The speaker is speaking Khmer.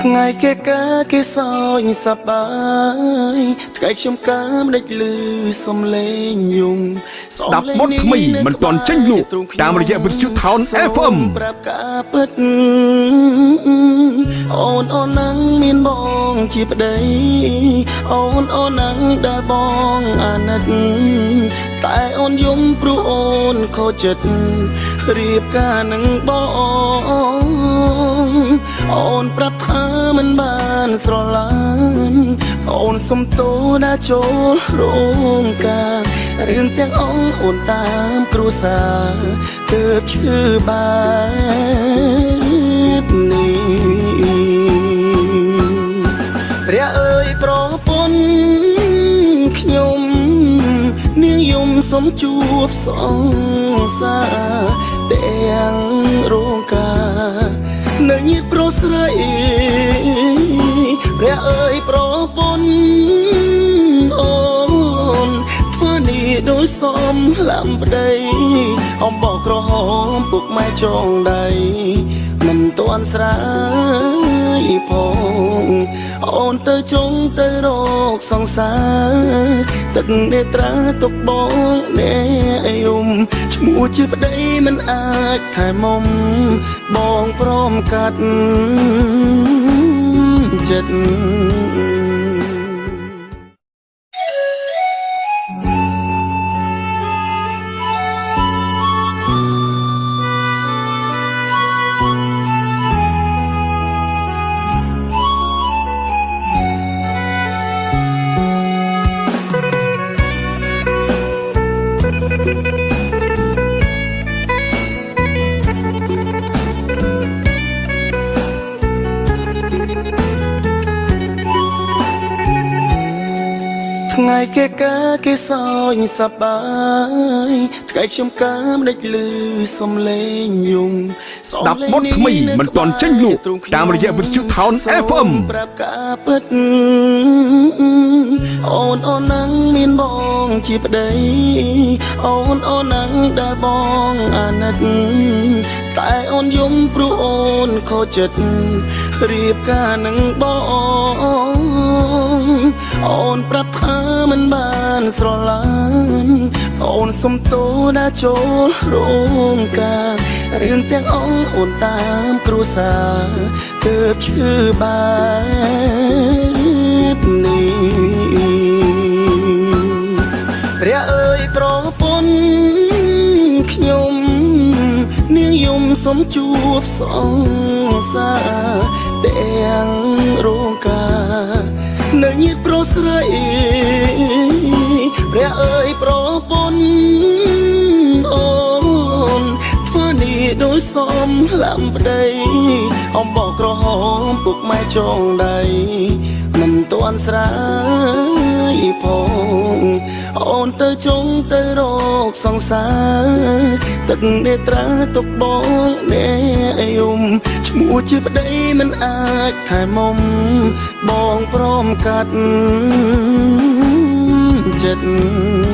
ថ្ងៃគេកើគេសោញសប្បាយថ្ងៃខ្ញុំកើមិនដេចលឺសំឡេងយំស្ដាប់បទថ្មីមិនទាន់ចេញលក់តាមរយៈវិទ្យុ Town FM ប្រាប់ការពិតអូននឹងមានបងជាប្តីអូននឹងដែលបងអាណិតតែអូនយំព្រោះអូនខូចចិត្តរៀបការនឹងបងអូនប្រាប់ថាមិនបានស្រឡាញ់អូនសុំទោសដែលចូលរោងការរឿងទាំងអូនតាមគ្រួសារទើបឈឺបែបនេះព្រះអើយប្រពន្ធខ្ញុំនាងយំសុំជួបសង្សារទាំងរោងការនៅញាតប្រុសស្រីព្រះអើយប្រពន្ធអូនធ្វើនេះដោយសមលំប្តីអំបោះក្រហមពុកម៉ែចងដៃមិនទាន់ស្រាយផងអូនទៅចុងទៅរកសង្សារទឹកនេត្រាទុកបងអ្នកយំឈ្មោះជាប្តីមិនអាចថែមុំបងព្រមកាត់ចិត្តថ្ងៃគេកើគេសោញសប្បាយថ្ងៃខ្ញុំកើមិនដេចលឺសំឡេងយំស្ដាប់បទថ្មីមិនទាន់ចេញលក់តាមរយៈវិទ្យុ Town FM ប្រាប់ការពិតអូននឹងមានបងជាប្តីអូននឹងដែលបងអាណិតតែអូនយំព្រោះអូនខូចចិត្តរៀបការនឹងបងអូនប្រាប់ថាមិនបានស្រឡាញ់អូនសុំទោសដែលចូលរោងការរឿងទាំងអូនតាមគ្រួសារទើបឈឺបែបនេះព្រះអើយប្រពន្ធខ្ញុំនាងយំសុំជួបសង្សារទាំងរោងការនៅញាតប្រុសស្រីព្រះអើយប្រពន្ធអូនធ្វើនេះដោយសមលំប្តីអំបោះក្រហមពុកម៉ែចងដៃមិនទាន់ស្រាយផងអូនទៅចុងទៅរកសង្សារទឹកនេត្រាទុកបងអ្នកយំឈ្មោះជាប្តីមិនអាចថែមុំបងព្រមកាត់ចិត្ត